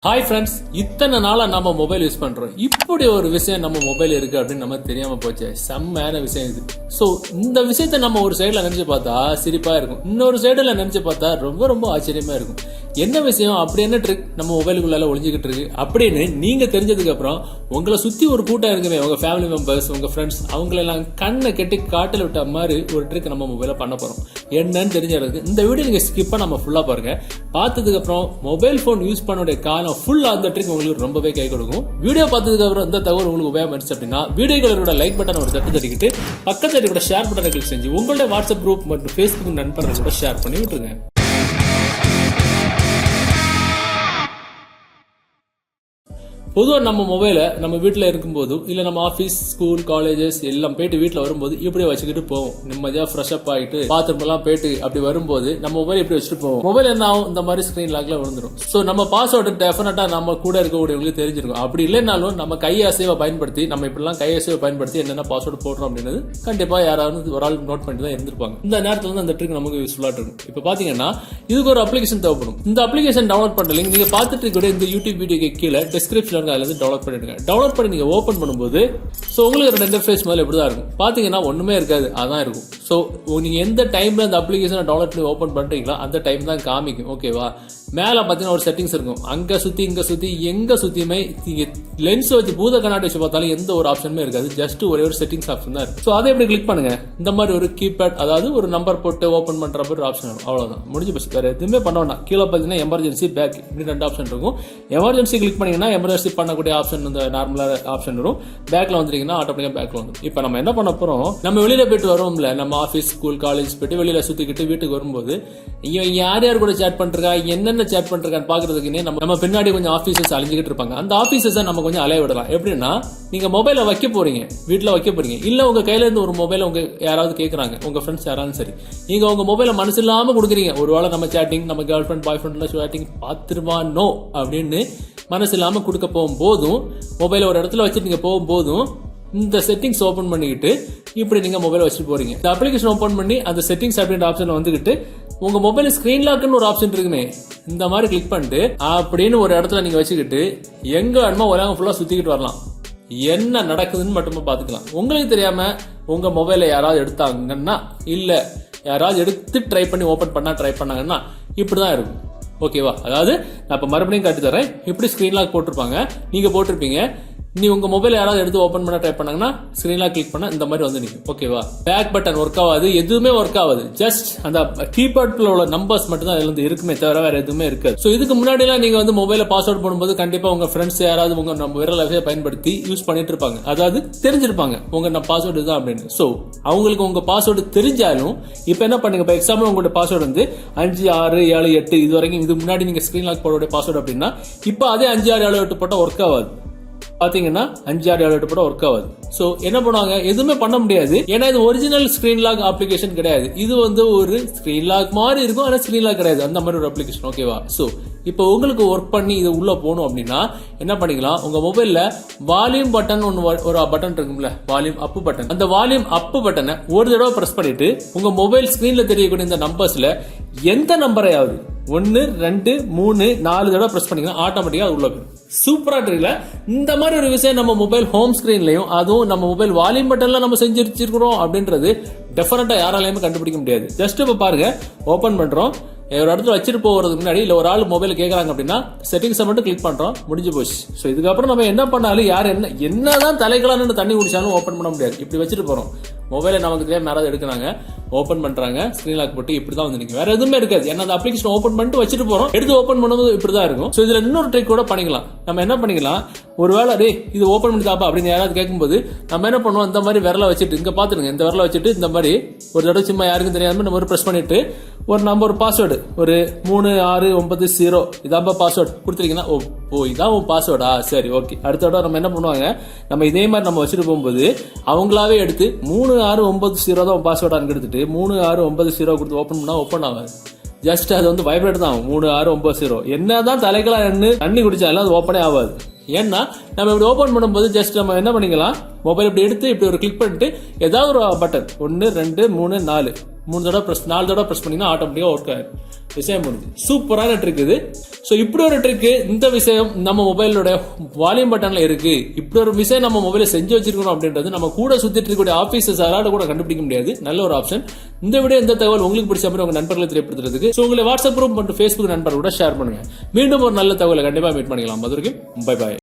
Hi friends, இத்தனை நாளா நம்ம மொபைல் யூஸ் பண்றோம். இப்படி ஒரு விஷயம் நம்ம மொபைல் இருக்கு அப்படின்னு நம்ம தெரியாம போச்சு. செம்மையான விஷயம் இது. சோ இந்த விஷயத்த நம்ம ஒரு சைடுல நினைச்சு பார்த்தா சிரிப்பா இருக்கும், இன்னொரு சைடுல நினைச்சு பார்த்தா ரொம்ப ரொம்ப ஆச்சரியமா இருக்கும். என்ன விஷயம், அப்படி என்ன ட்ரிக் நம்ம மொபைலுக்குள்ள ஒளிஞ்சுக்கிட்டு இருக்கு அப்படின்னு நீங்க தெரிஞ்சதுக்கு அப்புறம் உங்களை சுத்தி ஒரு கூட்டம் இருக்குமே, உங்க ஃபேமிலி மெம்பர்ஸ், உங்க ஃப்ரெண்ட்ஸ், அவங்களெல்லாம் கண்ணை கட்டி காட்டில் விட்ட மாதிரி ஒரு ட்ரிக் நம்ம மொபைல பண்ண போறோம். என்னன்னு தெரிஞ்சிருக்கு. இந்த வீடியோ நீங்க ஸ்கிப்பா நம்ம ஃபுல்லா பாருங்க. பார்த்ததுக்கு அப்புறம் மொபைல் போன் யூஸ் பண்ணோட காலம் ஃபுல்லா அந்த ட்ரிக் உங்களுக்கு ரொம்பவே கை கொடுக்கும். வீடியோ பார்த்ததுக்கு அப்புறம் இந்த தகவல் உங்களுக்கு உபயோகப்படுச்சு அப்படின்னா வீடியோகளோட லைக் பட்டன் ஒரு தட்டு தட்டிக்கிட்டு பக்கத்துல கூட ஷேர் பட்டனை கிளிக் செஞ்சு உங்களோட வாட்ஸ்அப் குரூப் மற்றும் ஃபேஸ்புக் நண்பர்கள் கூட ஷேர் பண்ணி விட்டுருங்க. பொதுவாக நம்ம மொபைலை நம்ம வீட்டில் இருக்கும்போது இல்லை நம்ம ஆஃபீஸ், ஸ்கூல், காலேஜஸ் எல்லாம் போயிட்டு வீட்டில் வரும்போது இப்படியே வச்சுக்கிட்டு போவோம். நிம்மதியாக ஃப்ரெஷ் அப் ஆகிட்டு பாத்ரூம் எல்லாம் போயிட்டு அப்படி வரும்போது நம்ம மொபைல் இப்படி வச்சுட்டு போவோம். மொபைல் என்ன ஆகும், இந்த மாதிரி ஸ்கிரீன் லாக்ல விழுந்துடும். ஸோ நம்ம பாஸ்வேர்டு டெஃபினட்டா நம்ம கூட இருக்கக்கூடியவங்களுக்கு தெரிஞ்சிருக்கும். அப்படி இல்லைனாலும் நம்ம கை அசைவை பயன்படுத்தி நம்ம இப்படிலாம் கை அசைவை பயன்படுத்தி என்னென்ன பாஸ்வேர்டு போடுறோம் அப்படின்னு கண்டிப்பாக யாராவது ஒரு ஆள் நோட் பண்ணிட்டு தான் இருந்திருப்பாங்க. இந்த நேரத்தில் வந்து அந்த ட்ரிக் நமக்கு யூஸ்ஃபுல்லாக இருக்கும். இப்போ பார்த்தீங்கன்னா இதுக்கு ஒரு அப்ளிகேஷன் தேவைப்படும். இந்த அப்ளிகேஷன் டவுன்லோட் பண்ண லிங்க் நீங்க பார்த்துட்டு இருக்க இந்த யூடியூப் வீடியோக்கு கீழே டிஸ்கிரிப்ஷன் டவுன்லோட் பண்ணிடுங்க. டவுன்லோட் பண்ணி நீங்க ஓபன் பண்ணும்போது உங்களுக்கு ரெண்டு இன்டர்ஃபேஸ் முதல்ல இப்படிதான் இருக்கும். பாத்தீங்கன்னா ஒண்ணுமே இருக்காது, அதான் இருக்கும். சோ நீங்க எந்த டைம்ல அந்த அப்ளிகேஷனை டவுன்லோட் பண்ணி ஓபன் பண்றீங்களோ அந்த டைம் தான் காமிக்கும். ஓகேவா? மேல பாத்தீங்கன்னா ஒரு செட்டிங்ஸ் இருக்கும். அங்க சுத்தி இங்க சுத்தி எங்க சுத்தியுமே நீங்க லென்ஸ் வச்சு பூத கண்ணாடி வச்சு பார்த்தாலும் எந்த ஒரு ஆப்ஷனுமே இருக்காது. ஜஸ்ட் ஒரே ஒரு செட்டிங்ஸ் ஆப்ஷன் தான் இருக்கு. சோ அதை எப்படி கிளிக் பண்ணுங்க. இந்த மாதிரி ஒரு கீபேட், அதாவது ஒரு நம்பர் போட்டு ஓபன் பண்ற மாதிரி ஒரு ஆப்ஷன் இருக்கும். அவ்வளவுதான், முடிஞ்சு போச்சு. வேற எதுவுமே பண்ண வேண்டாம். கீழே பாத்தீங்கன்னா எமர்ஜென்சி, பேக், இப்படி ரெண்டு ஆப்ஷன் இருக்கும். எமர்ஜென்சி கிளிக் பண்ணீங்கன்னா எமர்ஜென்சி பண்ணக்கூடிய ஆப்ஷன் இந்த நார்மலா ஆப்ஷன் வரும். பேக்ல வந்துட்டீங்கன்னா ஆட்டோமேட்டிக்கா பேக்ல வந்துடும். இப்ப நம்ம என்ன பண்ண போறோம், நம்ம வெளியில போயிட்டு வருவோம்ல, நம்ம ஆபீஸ், ஸ்கூல், காலேஜ் போயிட்டு வெளியில சுத்திக்கிட்டு வீட்டுக்கு வரும்போது யார் யார் கூட சேட் பண்றா, என்னென்ன சேட் பண்றான்னு பாக்குறதுக்குன்னே நம்ம பின்னாடி கொஞ்சம் ஆபீசர்ஸ் அழிஞ்சுக்கிட்டு இருப்பாங்க. அந்த ஆபீசர்ஸை நம்ம கொஞ்சம் அலைய விடலாம். எப்படின்னா, நீங்க மொபைலை வைக்க போறீங்க, வீட்டுல வைக்க போறீங்க, இல்ல உங்க கையில இருந்து ஒரு மொபைல உங்க யாராவது கேட்கறாங்க, உங்க ஃப்ரெண்ட்ஸ் யாராலும் சரி, நீங்க உங்க மொபைல மனசு இல்லாம கொடுக்குறீங்க. ஒருவேளை நம்ம சேட்டிங், நம்ம கேர்ள் ஃப்ரெண்ட், பாய் ஃப்ரெண்ட்ல சேட்டிங் பாத்துருவானோ அப்படின்னு மனசு இல்லாம கொடுக்க போகும்போதும், மொபைல ஒரு இடத்துல வச்சுட்டு நீங்க போகும்போதும் இந்த செட்டிங்ஸ் ஓபன் பண்ணிக்கிட்டு இப்படி நீங்க மொபைல் வச்சுட்டு போறீங்க. இந்த அப்ளிகேஷன் ஓபன் பண்ணி அந்த செட்டிங்ஸ் அப்படின்ற ஆப்ஷன் வந்துகிட்டு உங்க மொபைல் ஸ்கிரீன் லாக்னு ஒரு ஆப்ஷன் இருக்குமே, இந்த மாதிரி கிளிக் பண்ணிட்டு அப்படின்னு ஒரு இடத்துல நீங்க வச்சுக்கிட்டு எங்க வேணுமோ உலகம் ஃபுல்லா சுத்திக்கிட்டு வரலாம். என்ன நடக்குதுன்னு மட்டுமே பாத்துக்கலாம். உங்களுக்கு தெரியாம உங்க மொபைலை யாராவது எடுத்தாங்கன்னா, இல்ல யாராவது எடுத்து ட்ரை பண்ணி ஓபன் பண்ணா ட்ரை பண்ணாங்கன்னா இப்படிதான் இருக்கும். ஓகேவா? அதாவது நான் இப்ப மறுபடியும் காட்டி தரேன். இப்படி ஸ்கிரீன் லாக் போட்டிருப்பாங்க, நீங்க போட்டிருப்பீங்க. நீ உங்க மொபைல் யாராவது எடுத்து ஓபன் பண்ண ட்ரை பண்ணாங்கன்னா ஸ்கிரீன் லாக் கிளிக் பண்ணா இந்த மாதிரி வந்து நிற்கும். ஓகேவா? பேக் பட்டன் ஒர்க் ஆகாது, எதுவுமே ஒர்க் ஆகாது. ஜஸ்ட் அந்த கீபேட்ல உள்ள நம்பர்ஸ் மட்டும் தான் இதுல இருக்குமே தவிர வேற எதுவுமே இருக்காது. சோ இதுக்கு முன்னாடி எல்லாம் நீங்க வந்து மொபைல பாஸ்வேர்ட் போடும்போது கண்டிப்பா உங்க ஃப்ரெண்ட்ஸ் யாராவது உங்க நம்ம விரல் வகையை பயன்படுத்தி யூஸ் பண்ணிட்டு இருப்பாங்க. அதாவது தெரிஞ்சிருப்பாங்க உங்க பாஸ்வேர்டு தான் அப்படின்னு. சோ அவங்களுக்கு உங்க பாஸ்வேர்டு தெரிஞ்சாலும் இப்ப என்ன பண்ணுங்க, இப்ப எக்ஸாம்பிள் உங்களோட பாஸ்வேர்டு வந்து 5 6 7 8 இது வரைக்கும், இது முன்னாடி நீங்க ஸ்கிரீன் லாக் போட பாஸ்வேர்டு அப்படின்னா இப்ப அதே 5 6 7 8 போட்டா ஒர்க் ஆகாது. பாத்தீங்கன்னா 5 6 7 8 போட ஒர்க் ஆகாது. சோ என்ன பண்ணுவாங்க, எதுவுமே பண்ண முடியாது. ஏன்னா இது ஒரிஜினல் ஸ்கிரீன் லாக் அப்ளிகேஷன் கிடையாது. இது வந்து ஒரு ஸ்கிரீன் லாக் மாதிரி இருக்கும், ஆனா ஸ்கிரீன் லாக் கிடையாது. அந்த மாதிரி ஒரு அப்ளிகேஷன். ஓகேவா? சோ இப்போ உங்களுக்கு ஒர்க் பண்ணி இது உள்ள போகணும் அப்படின்னா என்ன பண்ணிக்கலாம், உங்க மொபைல்ல வால்யூம் பட்டன் ஒரு பட்டன் இருக்கும்ல, வால்யூம் அப் பட்டன். அந்த வால்யூம் அப் பட்டனை ஒரு தடவை பிரஸ் பண்ணிட்டு உங்க மொபைல் ஸ்கிரீன்ல தெரியக்கூடிய இந்த நம்பர்ஸ்ல எந்த நம்பரையாவது 1 2 3 4 தடவை பிரஸ் பண்ணீங்கன்னா ஆட்டோமேட்டிக்கா அது உள்ள போயிடும். சூப்பரா தெரியல. இந்த மாதிரி ஒரு விஷயம் நம்ம மொபைல் ஹோம் ஸ்கிரீன்லயும், அதுவும் நம்ம மொபைல் வால்யூம் பட்டன்ல நம்ம செஞ்சு வச்சிருக்கிறோம் அப்படின்றது டெஃபினட்டா யாராலையுமே கண்டுபிடிக்க முடியாது. ஜஸ்ட் இப்ப பாருங்க, ஓபன் பண்றோம், ஒரு இடத்துல வச்சுட்டு போறதுக்கு முன்னாடி இல்ல ஒரு ஆள் மொபைல் கேட்கறாங்க அப்படின்னா செட்டிங்ஸ் மட்டும் கிளிக் பண்றோம், முடிஞ்சு போச்சு. சோ இதுக்கப்புறம் நம்ம என்ன பண்ணாலும் யார் என்னதான் தலைகளான்னு தண்ணி குடிச்சாலும் ஓபன் பண்ண முடியாது. இப்படி வச்சுட்டு போறோம். மொபைலை நமக்கு தெரியாம யாராவது எடுக்கிறாங்க, ஓபன் பண்றாங்க, ஸ்கிரீன் லாக் போட்டு இப்படிதான் வந்து நிற்கும். வேற எதுவுமே இருக்காது. ஏன்னா அந்த அப்ளிகேஷன் ஓபன் பண்ணிட்டு வச்சுட்டு போறோம், எடுத்து ஓபன் பண்ணும்போது இப்படிதான் இருக்கும். சோ இதுல இன்னொரு ட்ரிக் கூட பண்ணிக்கலாம். நம்ம என்ன பண்ணிக்கலாம், ஒருவேளை டே இது ஓபன் பண்ணி தாப்பா அப்படின்னு யாராவது கேட்கும்போது நம்ம என்ன பண்ணுவோம், இந்த மாதிரி விரல வச்சுட்டு இங்க பாத்துருங்க, இந்த விரல வச்சுட்டு இந்த மாதிரி ஒரு தடவை சும்மா யாருக்கும் தெரியாம நம்ம பிரஸ் பண்ணிட்டு ஒரு நம்பர் பாஸ்வேர்டு ஒரு 3 6 9 0 இதான் பாஸ்வேர்டு கொடுத்துருக்கீங்கன்னா, ஓ இதான் உன் பாஸ்வேர்டா, சரி ஓகே. அடுத்த தடவை நம்ம என்ன பண்ணுவாங்க, நம்ம இதே மாதிரி நம்ம வச்சுட்டு போகும்போது அவங்களாவே எடுத்து 3 6 9 0 தான் பாஸ்வேர்டான்னு எடுத்துட்டு 3 6 9 0 கொடுத்து ஓபன் பண்ணா ஓப்பன் ஆகாது. ஜஸ்ட் அது வந்து வைப்ரேட் தான் 3 6 9 0. என்னதான் தலைகளா தண்ணி குடிச்சாலும் அது ஓப்பனே ஆகாது. ஏன்னா நம்ம இப்படி ஓபன் பண்ணும்போது ஜஸ்ட் நம்ம என்ன பண்ணிக்கலாம், மொபைல் இப்படி எடுத்து இப்படி ஒரு கிளிக் பண்ணிட்டு ஏதாவது ஒரு பட்டன் 1 2 3 4 4 தடவை பிரஸ் பண்ணீங்கன்னா ஆட்டோமேட்டிக்கா ஒர்க் ஆயிடும். விஷயம் முடிஞ்சு. சூப்பரான ட்ரிக் இது. சோ இப்படி ஒரு ட்ரிக், இந்த விஷயம் நம்ம மொபைலோட வால்யூம் பட்டன்ல இருக்கு. இப்படி ஒரு விஷயம் நம்ம மொபைல செஞ்சு வச்சிருக்கணும் அப்படின்றது நம்ம கூட சுத்திட்டு இருக்கக்கூடிய ஆபீசர்ஸ் யாரால கூட கண்டுபிடிக்க முடியாது. நல்ல ஒரு ஆப்ஷன். இந்த வீடியோ இந்த தகவல் உங்களுக்கு பிடிச்ச மாதிரி உங்க நண்பர்களை தெரியப்படுத்துறதுக்கு உங்களை வாட்ஸ்அப் குரூப் மற்றும் Facebook நண்பர்கள் கூட ஷேர் பண்ணுங்க. மீண்டும் ஒரு நல்ல தகவலை கண்டிப்பா மீட் பண்ணிக்கலாம். அது வரைக்கும் பை பை.